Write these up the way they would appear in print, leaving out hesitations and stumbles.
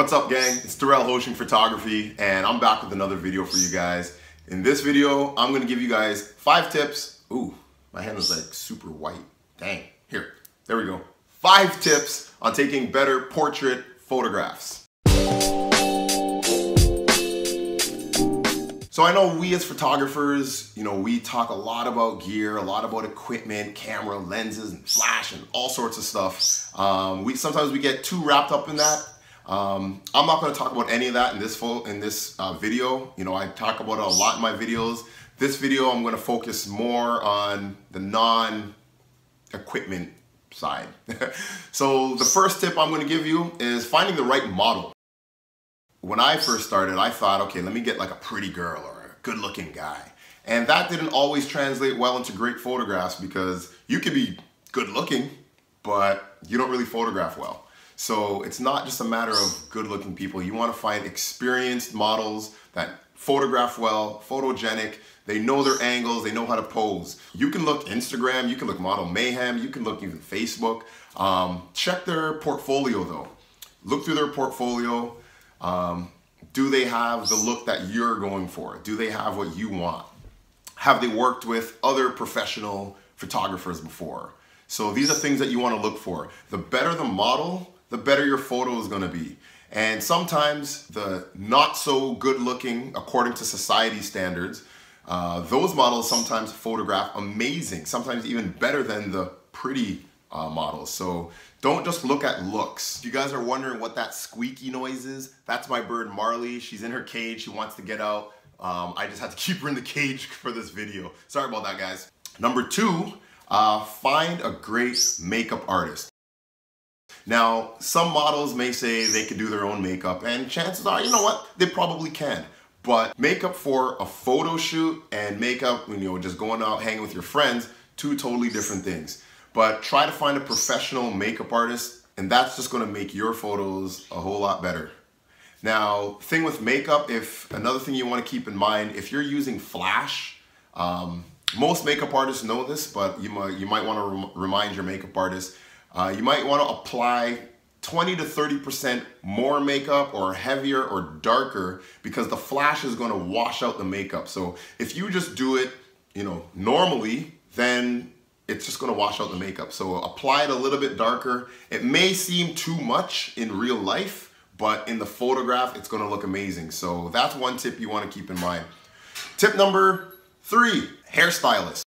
What's up, gang? It's Derrel Ho-Shing Photography, and I'm back with another video for you guys. In this video, I'm gonna give you guys 5 tips. Ooh, my hand is like super white. Dang, here, there we go. 5 tips on taking better portrait photographs. So I know we as photographers, we talk a lot about gear, a lot about equipment, camera, lenses, and flash, and all sorts of stuff. Sometimes we get too wrapped up in that. I'm not going to talk about any of that in this video. I talk about it a lot in my videos. This video, I'm going to focus more on the non-equipment side. So the first tip I'm going to give you is finding the right model. When I first started, I thought, okay, let me get like a pretty girl or a good-looking guy. And that didn't always translate well into great photographs because you could be good-looking, but you don't really photograph well. So it's not just a matter of good-looking people. You want to find experienced models that photograph well, photogenic. They know their angles, they know how to pose. You can look Instagram, you can look Model Mayhem, you can look even Facebook. Check their portfolio though. Look through their portfolio. Do they have the look that you're going for? Do they have what you want? Have they worked with other professional photographers before? So these are things that you want to look for. The better the model, the better your photo is going to be. And sometimes the not so good looking, according to society standards, those models sometimes photograph amazing, sometimes even better than the pretty models. So don't just look at looks. If you guys are wondering what that squeaky noise is, that's my bird Marley. She's in her cage, she wants to get out. I just had to keep her in the cage for this video. Sorry about that, guys. Number 2, find a great makeup artist. Now, some models may say they can do their own makeup, and chances are, you know what, they probably can. But makeup for a photo shoot and makeup when you're just going out hanging with your friends, 2 totally different things. But try to find a professional makeup artist, and that's just going to make your photos a whole lot better. Now, thing with makeup, another thing you want to keep in mind, if you're using flash, most makeup artists know this, but you might want to remind your makeup artist, you might want to apply 20 to 30% more makeup or heavier or darker because the flash is going to wash out the makeup. So if you just do it, normally, then it's just going to wash out the makeup. So apply it a little bit darker. It may seem too much in real life, but in the photograph, it's going to look amazing. So that's one tip you want to keep in mind. Tip number 3, hairstylist.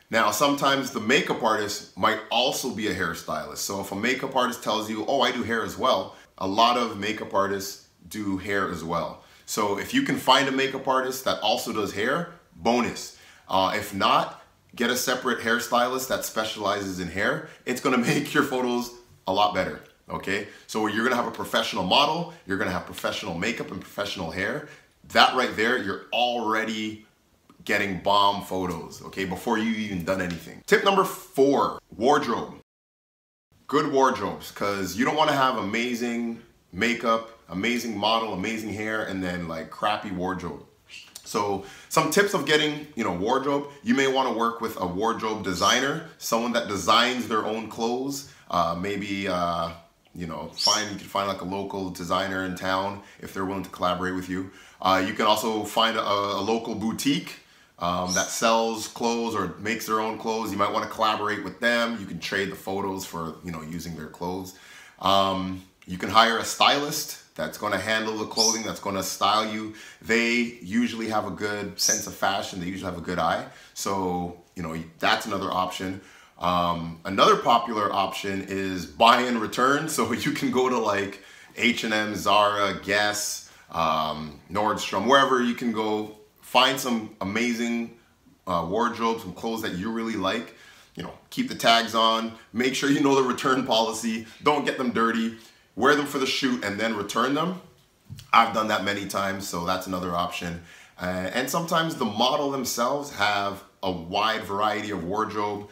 Now, sometimes the makeup artist might also be a hairstylist. So if a makeup artist tells you, oh, I do hair as well, a lot of makeup artists do hair as well. So if you can find a makeup artist that also does hair, bonus. If not, get a separate hairstylist that specializes in hair. It's gonna make your photos a lot better, okay? So you're gonna have a professional model, you're gonna have professional makeup and professional hair. That right there, you're already getting bomb photos, okay, before you even done anything. Tip number 4, wardrobe. Good wardrobes, because you don't want to have amazing makeup, amazing model, amazing hair, and then like crappy wardrobe. So some tips of getting, wardrobe, you may want to work with a wardrobe designer, someone that designs their own clothes. Maybe, you can find like a local designer in town if they're willing to collaborate with you. You can also find a local boutique that sells clothes or makes their own clothes. You might want to collaborate with them. You can trade the photos for, using their clothes. You can hire a stylist that's going to handle the clothing, that's going to style you. They usually have a good sense of fashion. They usually have a good eye. So, that's another option. Another popular option is buy and return. So you can go to like H&M, Zara, Guess, Nordstrom, wherever you can go. Find some amazing wardrobes, some clothes that you really like. Keep the tags on. Make sure you know the return policy. Don't get them dirty. Wear them for the shoot and then return them. I've done that many times, so that's another option. And sometimes the model themselves have a wide variety of wardrobe.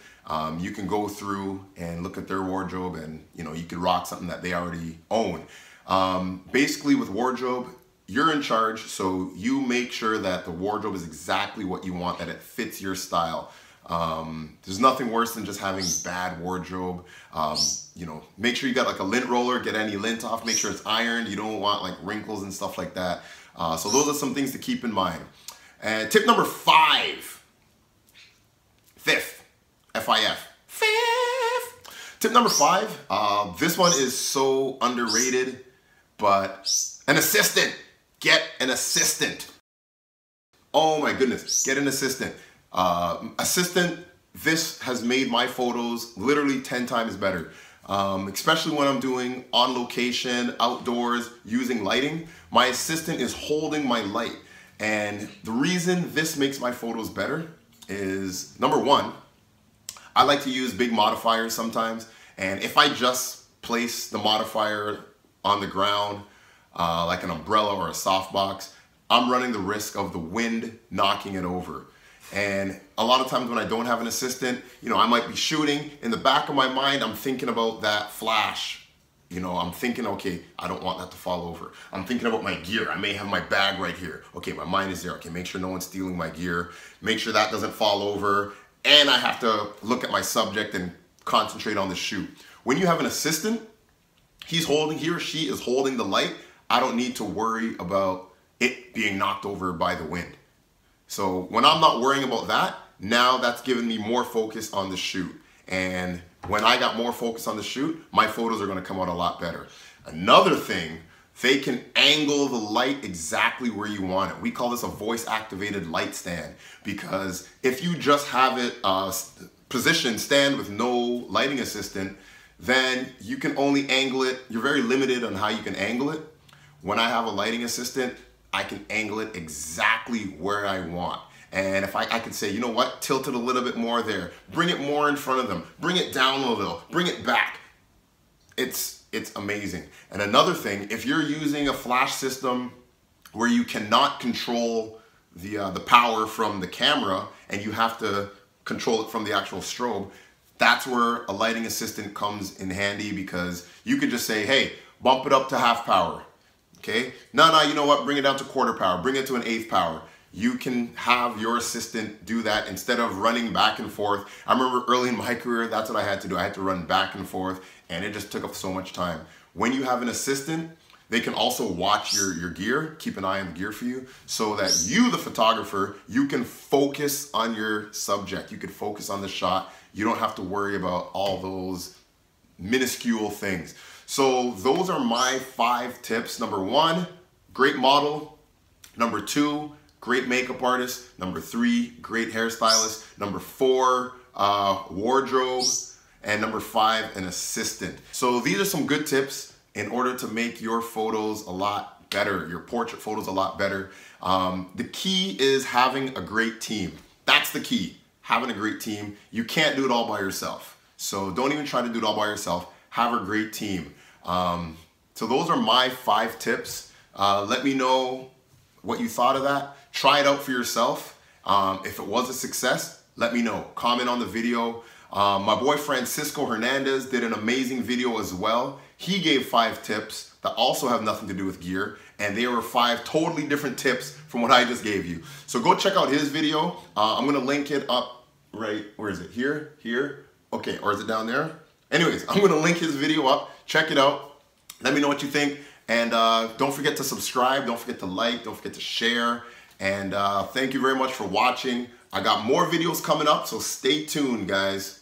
You can go through and look at their wardrobe and, you could rock something that they already own. Basically with wardrobe, you're in charge, so you make sure that the wardrobe is exactly what you want, that it fits your style. There's nothing worse than just having bad wardrobe. You know, make sure you got like a lint roller, get any lint off, make sure it's ironed. You don't want like wrinkles and stuff like that. So those are some things to keep in mind. And tip number 5, fifth, F-I-F, fifth. Tip number 5, this one is so underrated, but an assistant. Get an assistant. Oh my goodness, get an assistant. This has made my photos literally 10 times better. Especially when I'm doing on location, outdoors, using lighting. My assistant is holding my light. And the reason this makes my photos better is, number 1, I like to use big modifiers sometimes. And if I just place the modifier on the ground, like an umbrella or a softbox, I'm running the risk of the wind knocking it over. And a lot of times when I don't have an assistant, you know, I might be shooting. In the back of my mind, I'm thinking about that flash. You know, I'm thinking, okay, I don't want that to fall over. I'm thinking about my gear. I may have my bag right here. Okay, my mind is there. Okay, make sure no one's stealing my gear. Make sure that doesn't fall over. And I have to look at my subject and concentrate on the shoot. When you have an assistant, he or she is holding the light. I don't need to worry about it being knocked over by the wind. So when I'm not worrying about that, now that's giving me more focus on the shoot. And when I got more focus on the shoot, my photos are going to come out a lot better. Another thing, they can angle the light exactly where you want it. We call this a voice activated light stand, because if you just have it positioned stand with no lighting assistant, then you can only angle it. You're very limited on how you can angle it. When I have a lighting assistant, I can angle it exactly where I want. And if I could say, you know what, tilt it a little bit more there, bring it more in front of them, bring it down a little, bring it back. It's amazing. And another thing, if you're using a flash system where you cannot control the power from the camera and you have to control it from the actual strobe, that's where a lighting assistant comes in handy, because you could just say, hey, bump it up to half power. Okay, no, you know what, bring it down to quarter power, bring it to an 1/8 power. You can have your assistant do that instead of running back and forth. I remember early in my career, that's what I had to do. I had to run back and forth, and it just took up so much time. When you have an assistant, they can also watch your gear, keep an eye on the gear for you, so that you, the photographer, you can focus on your subject. You can focus on the shot. You don't have to worry about all those minuscule things. So those are my 5 tips. Number 1, great model. Number 2, great makeup artist. Number 3, great hairstylist. Number 4, wardrobe. And number 5, an assistant. So these are some good tips in order to make your photos a lot better, your portrait photos a lot better. The key is having a great team. That's the key, having a great team. You can't do it all by yourself. So don't even try to do it all by yourself. Have a great team. So those are my 5 tips. Let me know what you thought of that. Try it out for yourself. If it was a success, let me know. Comment on the video. My boy Francisco Hernandez did an amazing video as well. He gave 5 tips that also have nothing to do with gear, and they were 5 totally different tips from what I just gave you. So go check out his video. I'm gonna link it up right, where is it? Here? Okay, or is it down there? Anyways, I'm gonna link his video up. Check it out. Let me know what you think. And don't forget to subscribe. Don't forget to like. Don't forget to share. And thank you very much for watching. I got more videos coming up, so stay tuned, guys.